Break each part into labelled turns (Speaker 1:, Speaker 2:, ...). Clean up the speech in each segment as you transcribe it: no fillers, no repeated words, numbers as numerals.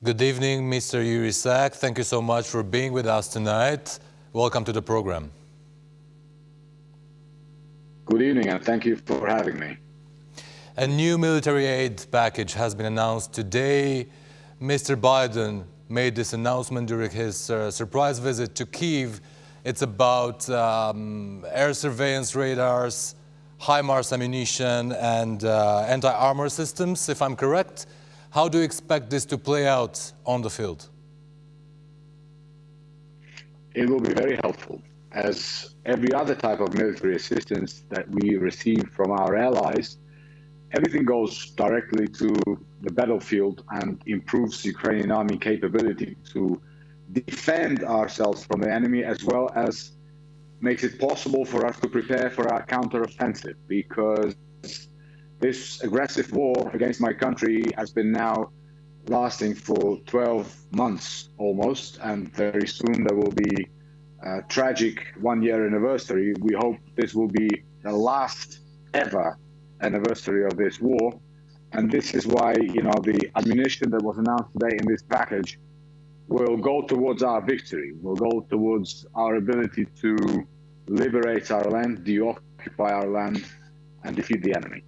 Speaker 1: Good evening, Mr. Yuriy Sak. Thank you so much for being with us tonight. Welcome to the program.
Speaker 2: Good evening, and thank you for having me.
Speaker 1: A new military aid package has been announced today. Mr. Biden made this announcement during his surprise visit to Kyiv. It's about air surveillance radars, HIMARS ammunition, and anti-armor systems, if I'm correct. How do you expect this to play out on the field?
Speaker 2: It will be very helpful. As every other type of military assistance that we receive from our allies, everything goes directly to the battlefield and improves Ukrainian army capability to defend ourselves from the enemy, as well as makes it possible for us to prepare for our counteroffensive, because this aggressive war against my country has been now lasting for 12 months almost, and very soon there will be a tragic one-year anniversary. We hope this will be the last ever anniversary of this war, and this is why, the ammunition that was announced today in this package will go towards our victory, will go towards our ability to liberate our land, deoccupy our land, and defeat the enemy.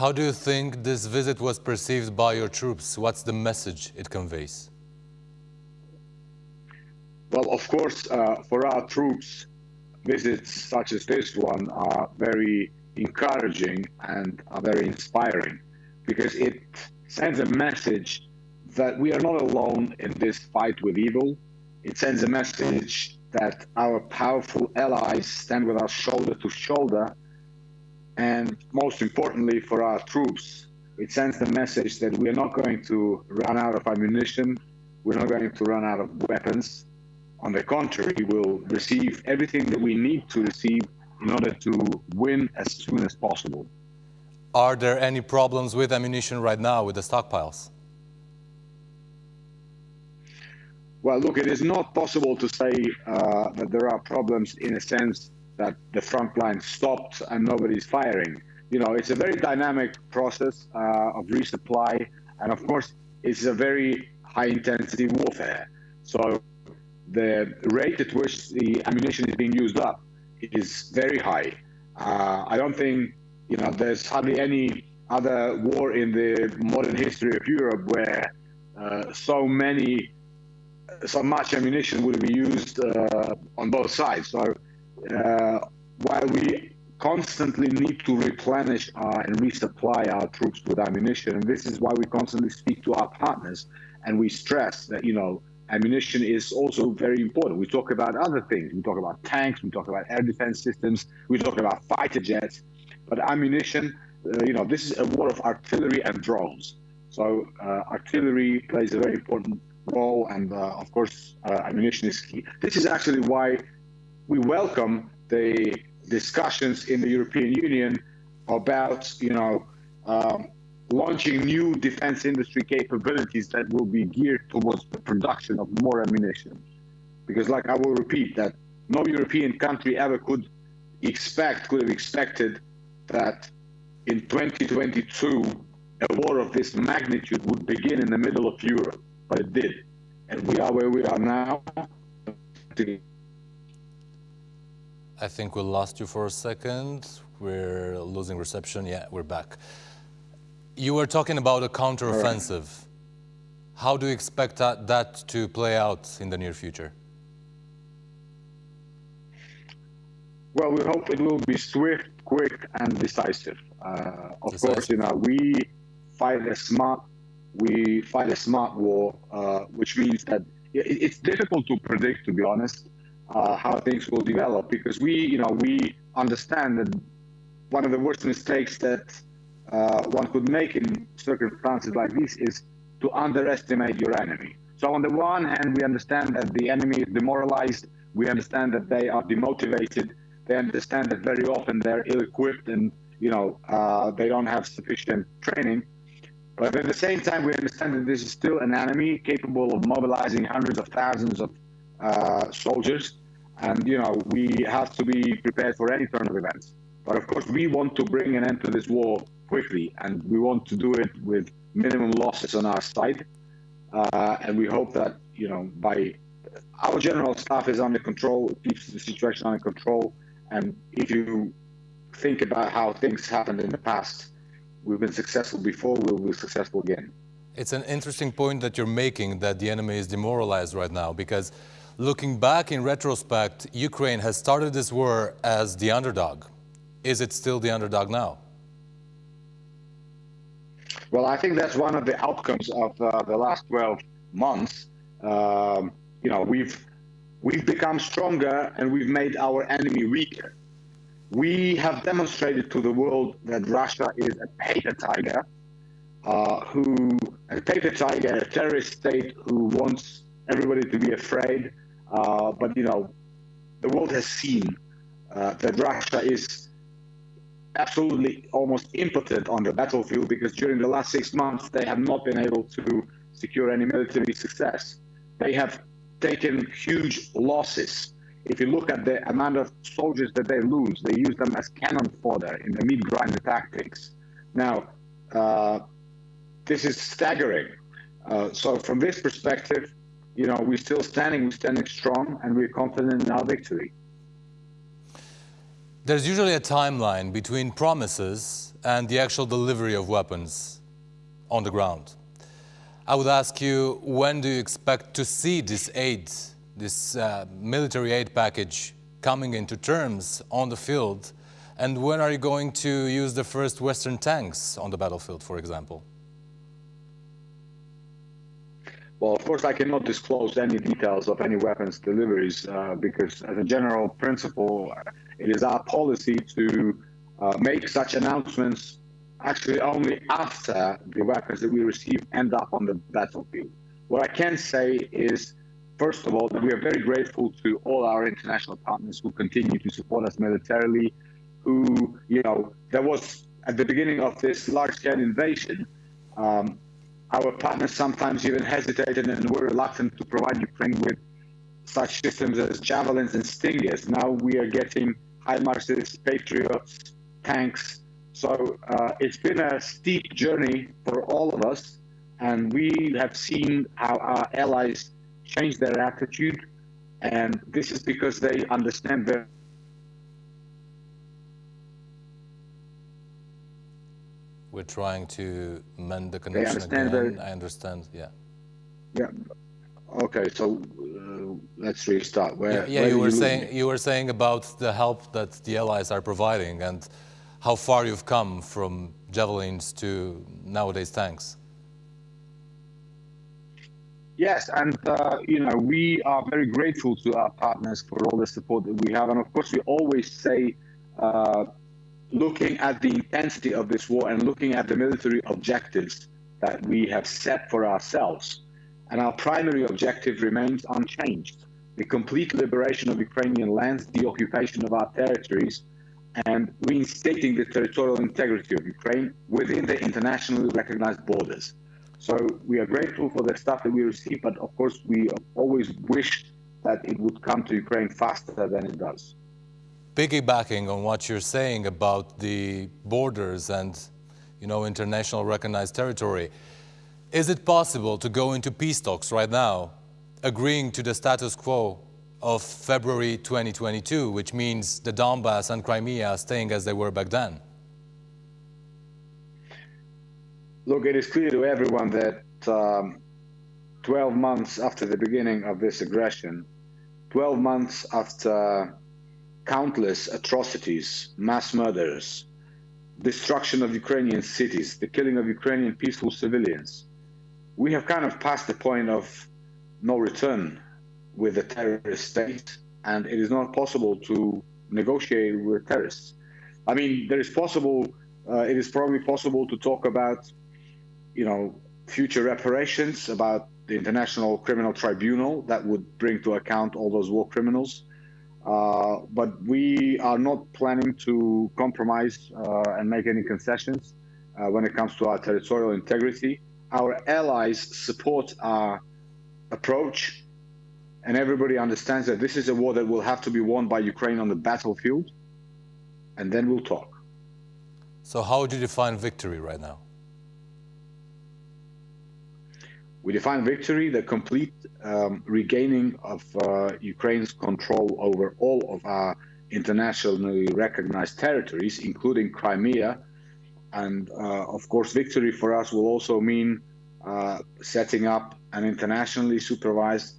Speaker 1: How do you think this visit was perceived by your troops? What's the message it conveys?
Speaker 2: Well, of course, for our troops, visits such as this one are very encouraging and are very inspiring, because it sends a message that we are not alone in this fight with evil. It sends a message that our powerful allies stand with us shoulder to shoulder. And most importantly for our troops, it sends the message that we are not going to run out of ammunition, we're not going to run out of weapons. On the contrary, we'll receive everything that we need to receive in order to win as soon as possible.
Speaker 1: Are there any problems with ammunition right now, with the stockpiles?
Speaker 2: Well, look, it is not possible to say that there are problems in a sense that the front line stopped and nobody's firing. It's a very dynamic process of resupply, and of course, it's a very high-intensity warfare. So the rate at which the ammunition is being used up is very high. I don't think, there's hardly any other war in the modern history of Europe where so much ammunition would be used on both sides. So while we constantly need to replenish and resupply our troops with ammunition, and this is why we constantly speak to our partners and we stress that, ammunition is also very important. We talk about other things. We talk about tanks, we talk about air defense systems, we talk about fighter jets, but ammunition, this is a war of artillery and drones. So artillery plays a very important role, and of course, ammunition is key. This is actually why we welcome the discussions in the European Union about, launching new defense industry capabilities that will be geared towards the production of more ammunition. Because, I will repeat, that no European country ever could have expected that in 2022, a war of this magnitude would begin in the middle of Europe, but it did. And we are where we are now.
Speaker 1: I think we lost you for a second. We're losing reception. Yeah, we're back. You were talking about a counteroffensive. Right. How do you expect that to play out in the near future?
Speaker 2: Well, we hope it will be swift, quick, and decisive. Of course, we fight a smart war, which means that it's difficult to predict, to be honest, how things will develop, because we understand that one of the worst mistakes that one could make in circumstances like this is to underestimate your enemy. So on the one hand, we understand that the enemy is demoralized. We understand that they are demotivated. They understand that very often they're ill-equipped and they don't have sufficient training. But at the same time, we understand that this is still an enemy capable of mobilizing hundreds of thousands of soldiers, and we have to be prepared for any turn of events. But of course, we want to bring an end to this war quickly, and we want to do it with minimum losses on our side. And we hope that, by our general staff is under control, it keeps the situation under control. And if you think about how things happened in the past, we've been successful before, we'll be successful again.
Speaker 1: It's an interesting point that you're making, that the enemy is demoralized right now, because looking back in retrospect, Ukraine has started this war as the underdog. Is it still the underdog now?
Speaker 2: Well, I think that's one of the outcomes of the last 12 months. We've become stronger and we've made our enemy weaker. We have demonstrated to the world that Russia is a paper tiger, a terrorist state who wants everybody to be afraid. But the world has seen that Russia is absolutely almost impotent on the battlefield, because during the last 6 months they have not been able to secure any military success. They have taken huge losses. If you look at the amount of soldiers that they lose, they use them as cannon fodder in the meat grinder tactics. Now, this is staggering. So from this perspective, we're still standing strong, and we're confident in our victory.
Speaker 1: There's usually a timeline between promises and the actual delivery of weapons on the ground. I would ask you, when do you expect to see this aid, this military aid package coming into terms on the field? And when are you going to use the first Western tanks on the battlefield, for example?
Speaker 2: Well, of course, I cannot disclose any details of any weapons deliveries because, as a general principle, it is our policy to make such announcements actually only after the weapons that we receive end up on the battlefield. What I can say is, first of all, that we are very grateful to all our international partners who continue to support us militarily, who, there was, at the beginning of this large-scale invasion, our partners sometimes even hesitated and were reluctant to provide Ukraine with such systems as Javelins and Stingers. Now we are getting HIMARSes, Patriots, tanks. So it's been a steep journey for all of us, and we have seen how our allies change their attitude, and this is because they understand that.
Speaker 1: We're trying to mend the connection again. I understand, yeah.
Speaker 2: Yeah. Okay, so let's restart.
Speaker 1: You were saying about the help that the allies are providing and how far you've come from javelins to nowadays tanks.
Speaker 2: Yes, and we are very grateful to our partners for all the support that we have, and of course we always say, looking at the intensity of this war and looking at the military objectives that we have set for ourselves, and our primary objective remains unchanged: the complete liberation of Ukrainian lands, the occupation of our territories, and reinstating the territorial integrity of Ukraine within the internationally recognized borders. So we are grateful for the stuff that we receive, but of course we always wish that it would come to Ukraine faster than it does.
Speaker 1: Piggybacking on what you're saying about the borders and, international recognized territory, is it possible to go into peace talks right now, agreeing to the status quo of February 2022, which means the Donbass and Crimea staying as they were back then?
Speaker 2: Look, it is clear to everyone that 12 months after the beginning of this aggression, 12 months after countless atrocities, mass murders, destruction of Ukrainian cities, the killing of Ukrainian peaceful civilians, we have kind of passed the point of no return with the terrorist state, and it is not possible to negotiate with terrorists. I mean, it is probably possible to talk about, future reparations, about the International Criminal Tribunal that would bring to account all those war criminals. But we are not planning to compromise and make any concessions when it comes to our territorial integrity. Our allies support our approach, and everybody understands that this is a war that will have to be won by Ukraine on the battlefield, and then we'll talk.
Speaker 1: So how would you define victory right now?
Speaker 2: We define victory the complete regaining of Ukraine's control over all of our internationally recognized territories, including Crimea. And of course, victory for us will also mean setting up an internationally supervised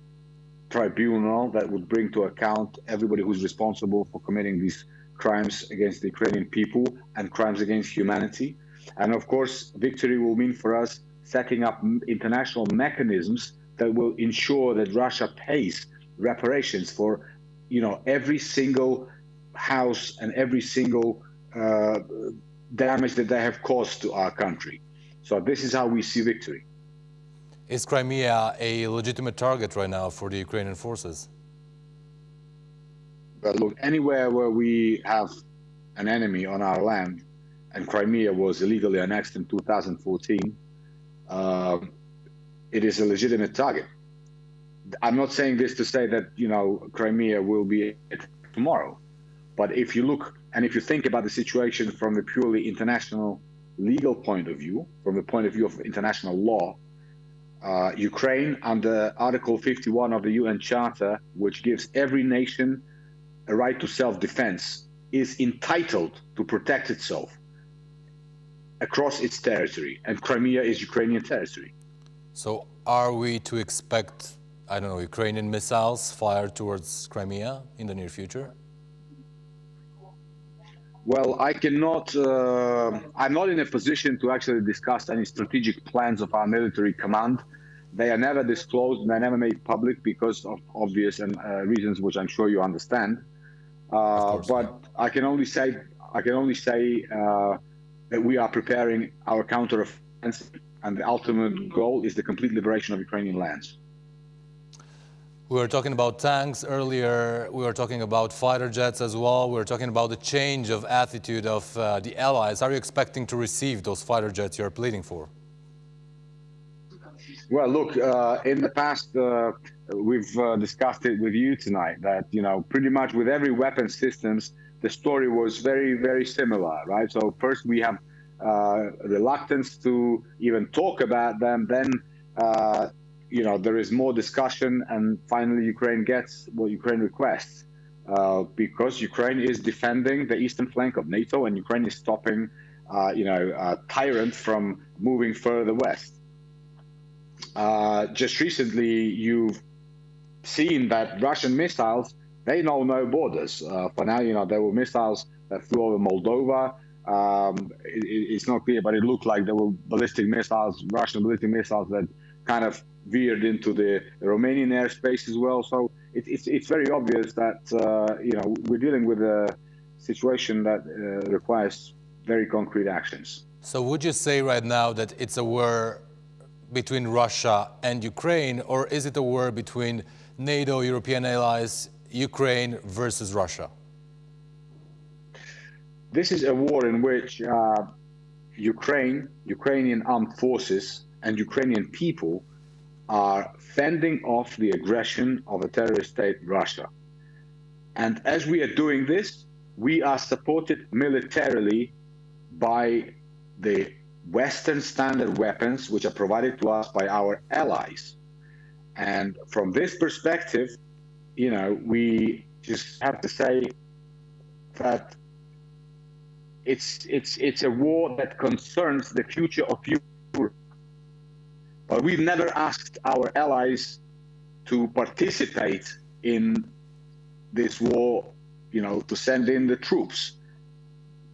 Speaker 2: tribunal that would bring to account everybody who's responsible for committing these crimes against the Ukrainian people and crimes against humanity. And of course, victory will mean for us setting up international mechanisms that will ensure that Russia pays reparations for, every single house and every single damage that they have caused to our country. So this is how we see victory.
Speaker 1: Is Crimea a legitimate target right now for the Ukrainian forces?
Speaker 2: But look, anywhere where we have an enemy on our land, and Crimea was illegally annexed in 2014, it is a legitimate target. I'm not saying this to say that, Crimea will be tomorrow. But if you look and if you think about the situation from the purely international legal point of view, from the point of view of international law, Ukraine, under Article 51 of the UN Charter, which gives every nation a right to self-defense, is entitled to protect itself across its territory, and Crimea is Ukrainian territory.
Speaker 1: So are we to expect, Ukrainian missiles fired towards Crimea in the near future?
Speaker 2: Well, I cannot, I'm not in a position to actually discuss any strategic plans of our military command. They are never disclosed and they're never made public because of obvious reasons, which I'm sure you understand. But I can only say that we are preparing our counteroffensive, and the ultimate goal is the complete liberation of Ukrainian lands.
Speaker 1: We were talking about tanks earlier. We were talking about fighter jets as well. We were talking about the change of attitude of the allies. Are you expecting to receive those fighter jets you're pleading for?
Speaker 2: Well, look, in the past, we've discussed it with you tonight that, pretty much with every weapon systems, the story was very, very similar, right? So first we have reluctance to even talk about them. Then, there is more discussion, and finally Ukraine gets what Ukraine requests, because Ukraine is defending the eastern flank of NATO, and Ukraine is stopping, a tyrant from moving further west. Just recently, you've seen that Russian missiles, they know no borders. For now, there were missiles that flew over Moldova. It's not clear, but it looked like there were Russian ballistic missiles that kind of veered into the Romanian airspace as well. So it's very obvious that, we're dealing with a situation that requires very concrete actions.
Speaker 1: So would you say right now that it's a war between Russia and Ukraine, or is it a war between NATO, European allies, Ukraine versus Russia?
Speaker 2: This is a war in which Ukrainian armed forces and Ukrainian people are fending off the aggression of a terrorist state, Russia. And as we are doing this, we are supported militarily by the Western standard weapons, which are provided to us by our allies. And from this perspective, we just have to say that it's a war that concerns the future of Europe. But we've never asked our allies to participate in this war, to send in the troops.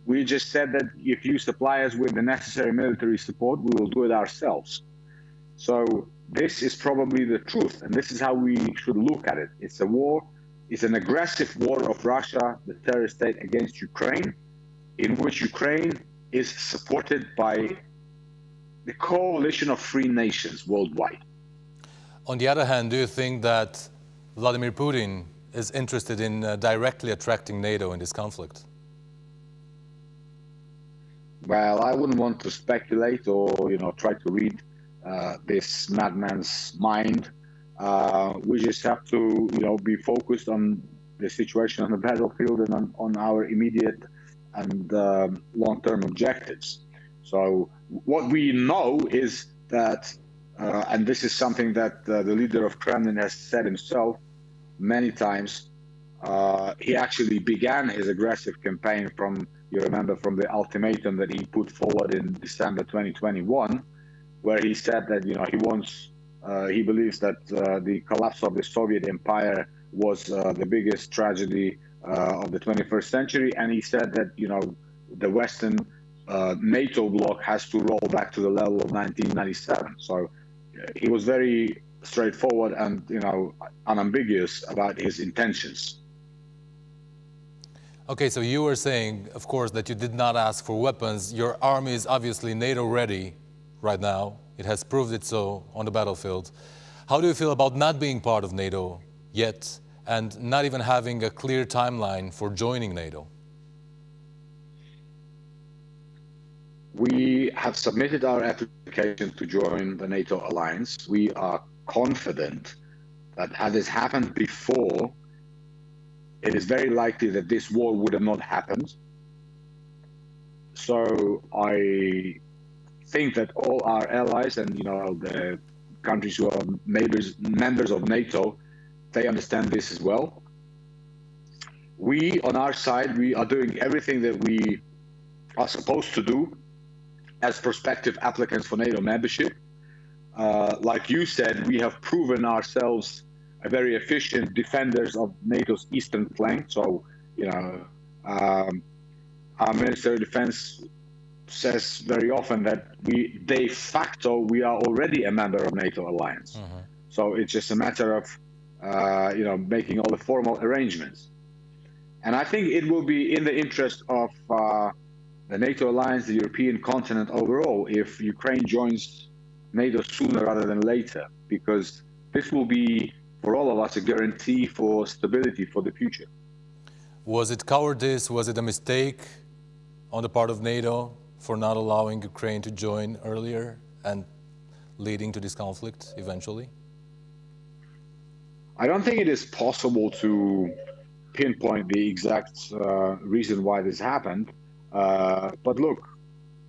Speaker 2: We just said that if you supply us with the necessary military support, we will do it ourselves. So this is probably the truth, and this is how we should look at it. It's a war, it's an aggressive war of Russia, the terrorist state, against Ukraine, in which Ukraine is supported by the coalition of free nations worldwide.
Speaker 1: On the other hand, do you think that Vladimir Putin is interested in directly attracting NATO in this conflict?
Speaker 2: Well, I wouldn't want to speculate or, try to read this madman's mind. We just have to, be focused on the situation on the battlefield and on our immediate and long-term objectives. So what we know is that, and this is something that the leader of Kremlin has said himself many times, he actually began his aggressive campaign from, you remember, from the ultimatum that he put forward in December 2021, where he said that, he believes that the collapse of the Soviet empire was the biggest tragedy of the 21st century, and he said that, the Western NATO bloc has to roll back to the level of 1997. So he was very straightforward and, unambiguous about his intentions.
Speaker 1: Okay, so you were saying, of course, that you did not ask for weapons. Your army is obviously NATO ready right now. It has proved it so on the battlefield. How do you feel about not being part of NATO yet and not even having a clear timeline for joining NATO?
Speaker 2: We have submitted our application to join the NATO alliance. We are confident that had this happened before, it is very likely that this war would have not happened. So I think that all our allies and, the countries who are members of NATO, they understand this as well. We, on our side, we are doing everything that we are supposed to do as prospective applicants for NATO membership. Like you said, we have proven ourselves a very efficient defenders of NATO's eastern flank. So, our Minister of Defense says very often that de facto, we are already a member of NATO alliance. Mm-hmm. So it's just a matter of, making all the formal arrangements. And I think it will be in the interest of the NATO alliance, the European continent overall, if Ukraine joins NATO sooner rather than later, because this will be, for all of us, a guarantee for stability for the future.
Speaker 1: Was it cowardice? Was it a mistake on the part of NATO for not allowing Ukraine to join earlier and leading to this conflict eventually?
Speaker 2: I don't think it is possible to pinpoint the exact reason why this happened. But look,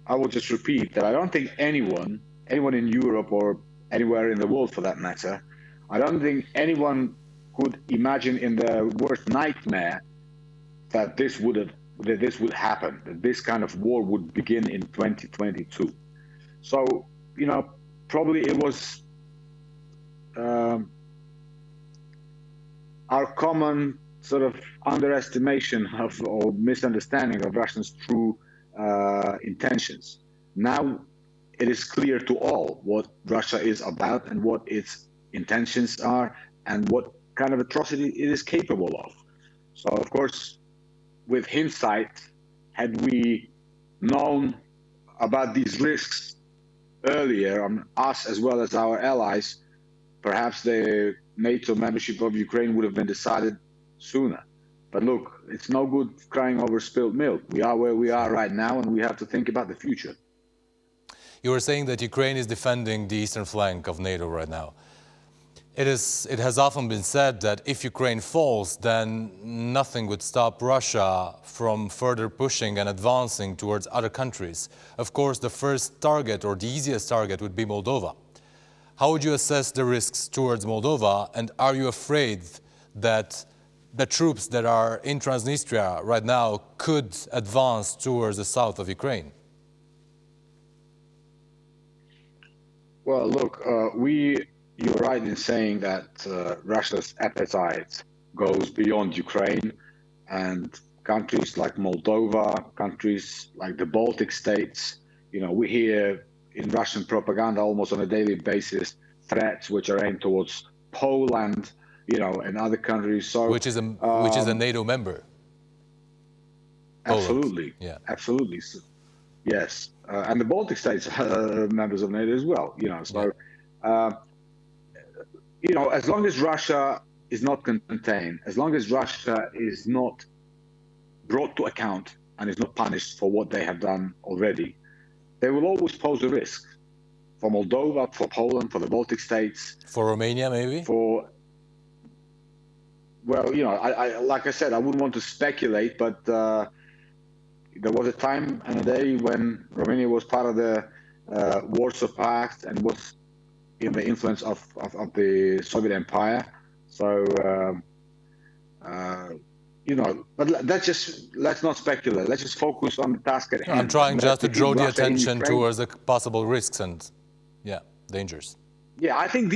Speaker 2: I will just repeat that I don't think anyone in Europe or anywhere in the world for that matter, I don't think anyone could imagine in their worst nightmare that this would happen, that this kind of war would begin in 2022. So, probably it was our common sort of underestimation or misunderstanding of Russia's true intentions. Now it is clear to all what Russia is about and what its intentions are and what kind of atrocity it is capable of. So, of course, with hindsight, had we known about these risks earlier, on us as well as our allies, perhaps the NATO membership of Ukraine would have been decided sooner. But look, it's no good crying over spilled milk. We are where we are right now, and we have to think about the future.
Speaker 1: You were saying that Ukraine is defending the eastern flank of NATO right now. It has often been said that if Ukraine falls, then nothing would stop Russia from further pushing and advancing towards other countries. Of course, the first target or the easiest target would be Moldova. How would you assess the risks towards Moldova, and are you afraid that the troops that are in Transnistria right now could advance towards the south of Ukraine?
Speaker 2: Well, look, you're right in saying that Russia's appetite goes beyond Ukraine, and countries like Moldova, countries like the Baltic states, we hear in Russian propaganda almost on a daily basis threats which are aimed towards Poland, and other countries. So
Speaker 1: which is a NATO member.
Speaker 2: Absolutely,
Speaker 1: yeah,
Speaker 2: absolutely. So, yes, and the Baltic states are members of NATO as well. So. Yeah. As long as Russia is not contained, as long as Russia is not brought to account and is not punished for what they have done already, they will always pose a risk for Moldova, for Poland, for the Baltic states.
Speaker 1: For Romania, maybe?
Speaker 2: Like I said, I wouldn't want to speculate, but, there was a time and a day when Romania was part of the Warsaw Pact and was in the influence of the Soviet Empire. So, but let's not speculate. Let's just focus on the task at hand.
Speaker 1: I'm trying just to draw the
Speaker 2: Russia in
Speaker 1: attention
Speaker 2: Ukraine.
Speaker 1: towards the possible risks and, dangers.
Speaker 2: Yeah, I think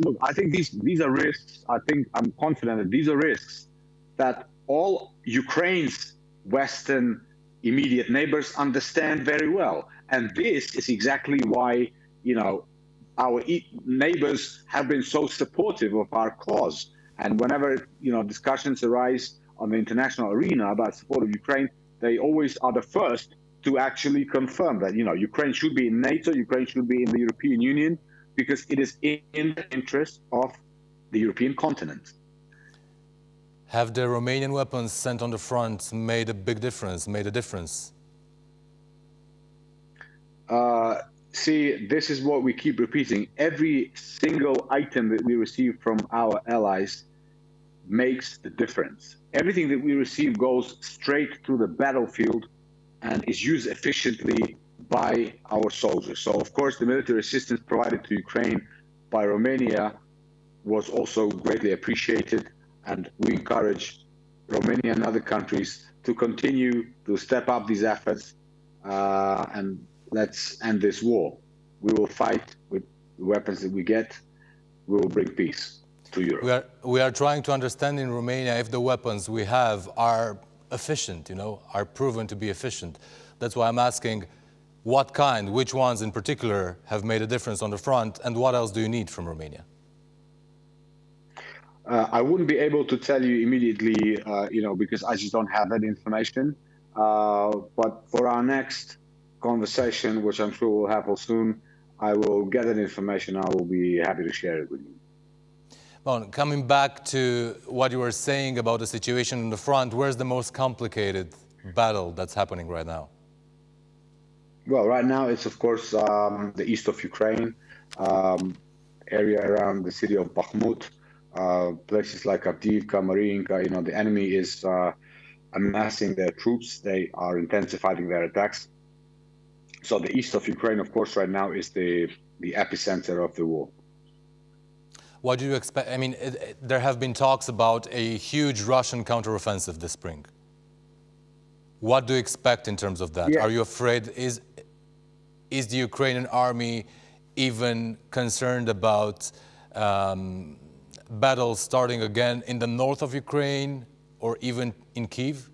Speaker 2: look. I think these are risks. I'm confident that these are risks that all Ukraine's Western immediate neighbors understand very well, and this is exactly why our neighbors have been so supportive of our cause. And whenever discussions arise on the international arena about support of Ukraine, they always are the first to actually confirm that Ukraine should be in NATO, Ukraine should be in the European Union, because it is in the interest of the European continent.
Speaker 1: Have the Romanian weapons sent on the front made a difference?
Speaker 2: See, this is what we keep repeating. Every single item that we receive from our allies makes the difference. Everything that we receive goes straight to the battlefield and is used efficiently by our soldiers. So, of course, the military assistance provided to Ukraine by Romania was also greatly appreciated, and we encourage Romania and other countries to continue to step up these efforts, and let's end this war. We will fight with the weapons that we get. We will bring peace to Europe.
Speaker 1: We are trying to understand in Romania if the weapons we have are efficient, are proven to be efficient. That's why I'm asking what kind, which ones in particular have made a difference on the front, and what else do you need from Romania?
Speaker 2: I wouldn't be able to tell you immediately, because I just don't have that information. But for our next conversation, which I'm sure we'll have soon, I will get that information. I will be happy to share it with you.
Speaker 1: Well, coming back to what you were saying about the situation in the front, where's the most complicated battle that's happening right now?
Speaker 2: Well, right now it's, of course, the east of Ukraine, area around the city of Bakhmut, places like Avdiivka, Mariinka. The enemy is amassing their troops. They are intensifying their attacks. So the east of Ukraine, of course, right now is the epicenter of the war.
Speaker 1: What do you expect? I mean, there have been talks about a huge Russian counteroffensive this spring. What do you expect in terms of that?
Speaker 2: Yeah.
Speaker 1: Are you afraid? Is the Ukrainian army even concerned about battles starting again in the north of Ukraine or even in Kyiv?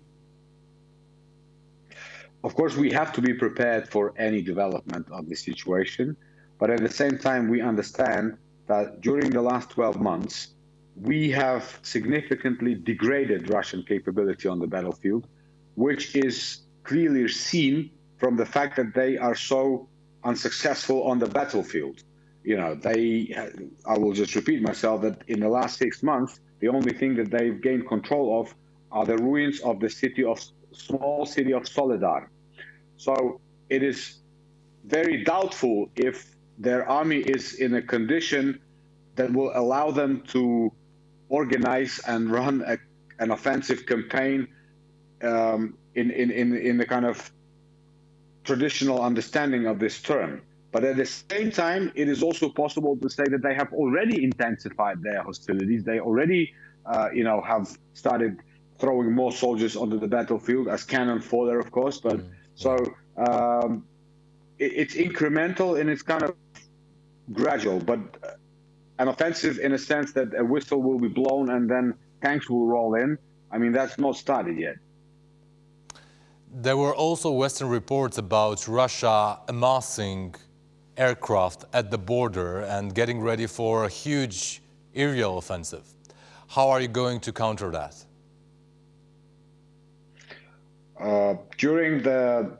Speaker 2: Of course, we have to be prepared for any development of the situation. But at the same time, we understand that during the last 12 months, we have significantly degraded Russian capability on the battlefield, which is clearly seen from the fact that they are so unsuccessful on the battlefield. I will just repeat myself, that in the last 6 months, the only thing that they've gained control of are the ruins of the small city of Soledar. So it is very doubtful if their army is in a condition that will allow them to organize and run an offensive campaign in the kind of traditional understanding of this term. But at the same time, it is also possible to say that they have already intensified their hostilities. They already, have started throwing more soldiers onto the battlefield as cannon fodder, of course. But it's incremental and it's kind of gradual. But an offensive in a sense that a whistle will be blown and then tanks will roll in, I mean, that's not started yet.
Speaker 1: There were also Western reports about Russia amassing aircraft at the border and getting ready for a huge aerial offensive. How are you going to counter that?
Speaker 2: During the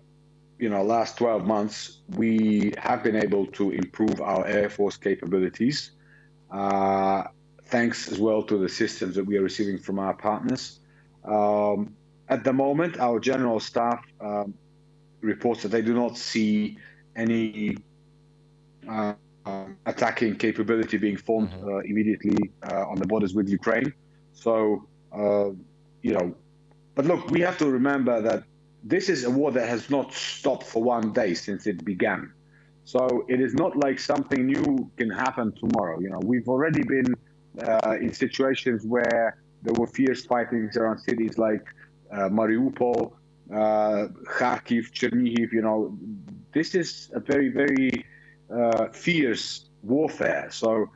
Speaker 2: last 12 months, we have been able to improve our Air Force capabilities, thanks as well to the systems that we are receiving from our partners. At the moment, our general staff reports that they do not see any attacking capability being formed immediately on the borders with Ukraine. So, but look, we have to remember that this is a war that has not stopped for one day since it began. So it is not like something new can happen tomorrow. We've already been in situations where there were fierce fightings around cities like Mariupol, Kharkiv, Chernihiv. This is a very, very fierce warfare. So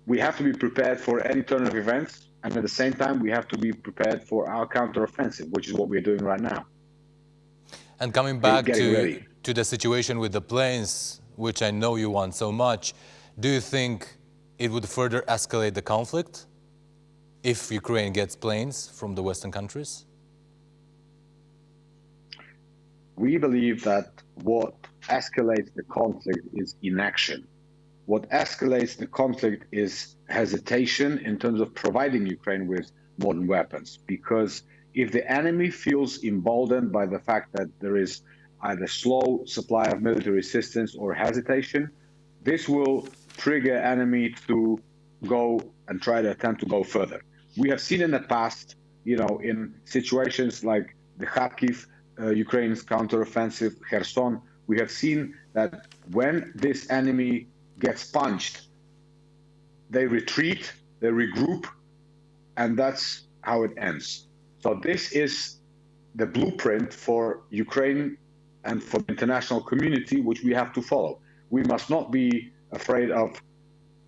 Speaker 2: we have to be prepared for any turn of events, and at the same time, we have to be prepared for our counteroffensive, which is what we're doing right now.
Speaker 1: And coming back
Speaker 2: Getting ready.
Speaker 1: to the situation with the planes, which I know you want so much, do you think it would further escalate the conflict if Ukraine gets planes from the Western countries?
Speaker 2: We believe that what escalates the conflict is inaction. What escalates the conflict is hesitation in terms of providing Ukraine with modern weapons. Because if the enemy feels emboldened by the fact that there is either slow supply of military assistance or hesitation, this will trigger enemy to go and try to attempt to go further. We have seen in the past, in situations like the Kharkiv, Ukraine's counteroffensive, Kherson, we have seen that when this enemy gets punched, they retreat, they regroup, and that's how it ends. So this is the blueprint for Ukraine and for the international community, which we have to follow. We must not be afraid of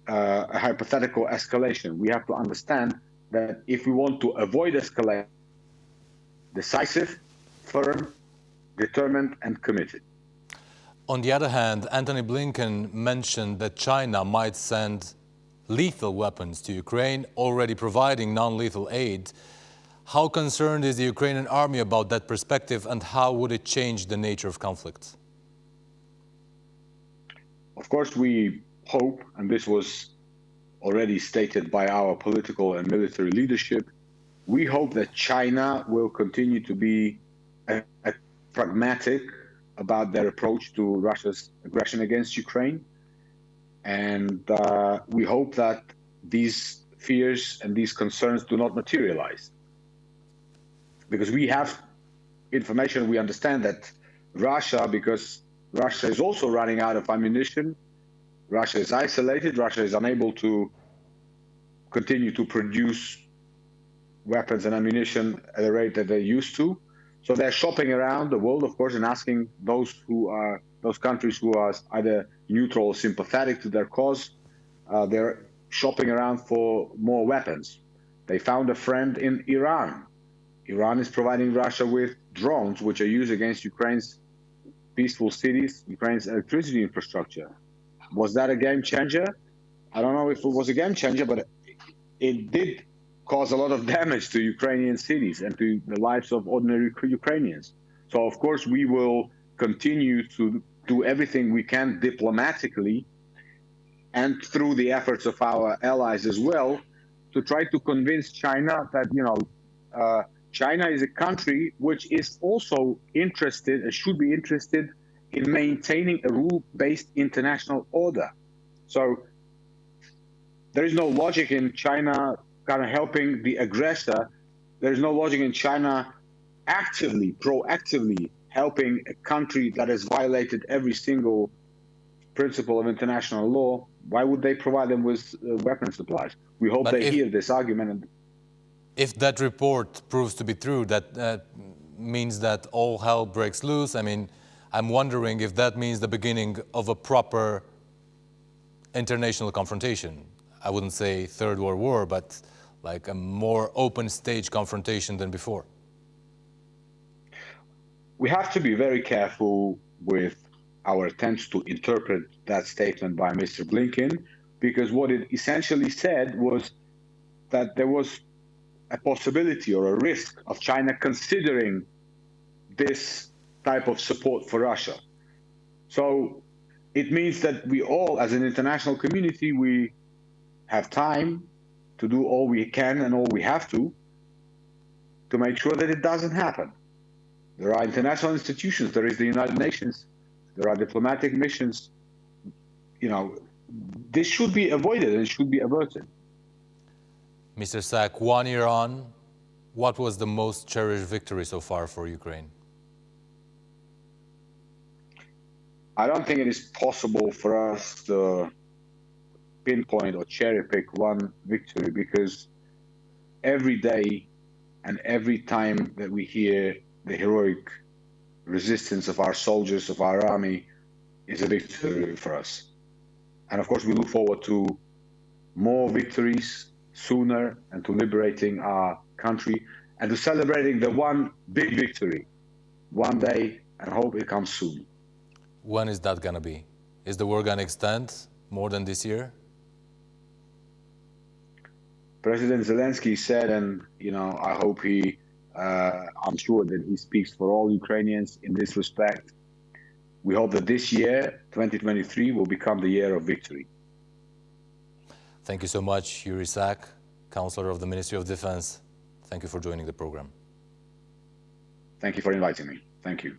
Speaker 2: a hypothetical escalation. We have to understand that if we want to avoid escalation, decisive, firm, determined, and committed.
Speaker 1: On the other hand, Antony Blinken mentioned that China might send lethal weapons to Ukraine, already providing non-lethal aid. How concerned is the Ukrainian army about that perspective, and how would it change the nature of conflict?
Speaker 2: Of course, we hope, and this was already stated by our political and military leadership, we hope that China will continue to be pragmatic about their approach to Russia's aggression against Ukraine. And we hope that these fears and these concerns do not materialize. Because we have information, we understand that Russia, because Russia is also running out of ammunition, Russia is isolated, Russia is unable to continue to produce weapons and ammunition at a rate that they used to. So they're shopping around the world, of course, and asking those countries who are either neutral or sympathetic to their cause, they're shopping around for more weapons. They found a friend in Iran. Iran is providing Russia with drones, which are used against Ukraine's peaceful cities, Ukraine's electricity infrastructure. Was that a game changer? I don't know if it was a game changer, but it did cause a lot of damage to Ukrainian cities and to the lives of ordinary Ukrainians. So, of course, we will continue to do everything we can diplomatically and through the efforts of our allies as well to try to convince China that, China is a country which is also interested and should be interested in maintaining a rule-based international order. So there is no logic in China kind of helping the aggressor. There is no logic in China actively, proactively helping a country that has violated every single principle of international law. Why would they provide them with weapon supplies? We hope they hear this argument.
Speaker 1: If that report proves to be true, that means that all hell breaks loose. I mean, I'm wondering if that means the beginning of a proper international confrontation. I wouldn't say Third World War, but like a more open stage confrontation than before.
Speaker 2: We have to be very careful with our attempts to interpret that statement by Mr. Blinken, because what it essentially said was that there was a possibility or a risk of China considering this type of support for Russia. So it means that we all, as an international community, we have time to do all we can and all we have to make sure that it doesn't happen. There are international institutions, there is the United Nations, there are diplomatic missions. This should be avoided and should be averted.
Speaker 1: Mr. Sak, 1 year on, What was the most cherished victory so far for Ukraine?
Speaker 2: I don't think it is possible for us to pinpoint or cherry pick one victory, because every day and every time that we hear the heroic resistance of our soldiers, of our army, is a victory for us. And of course, we look forward to more victories sooner, and to liberating our country, and to celebrating the one big victory one day, and hope it comes soon.
Speaker 1: When is that going to be? Is the war going to extend more than this year?
Speaker 2: President Zelensky said, and I hope I'm sure that he speaks for all Ukrainians in this respect. We hope that this year, 2023, will become the year of victory.
Speaker 1: Thank you so much, Yuriy Sak, Counselor of the Ministry of Defense. Thank you for joining the program.
Speaker 2: Thank you for inviting me. Thank you.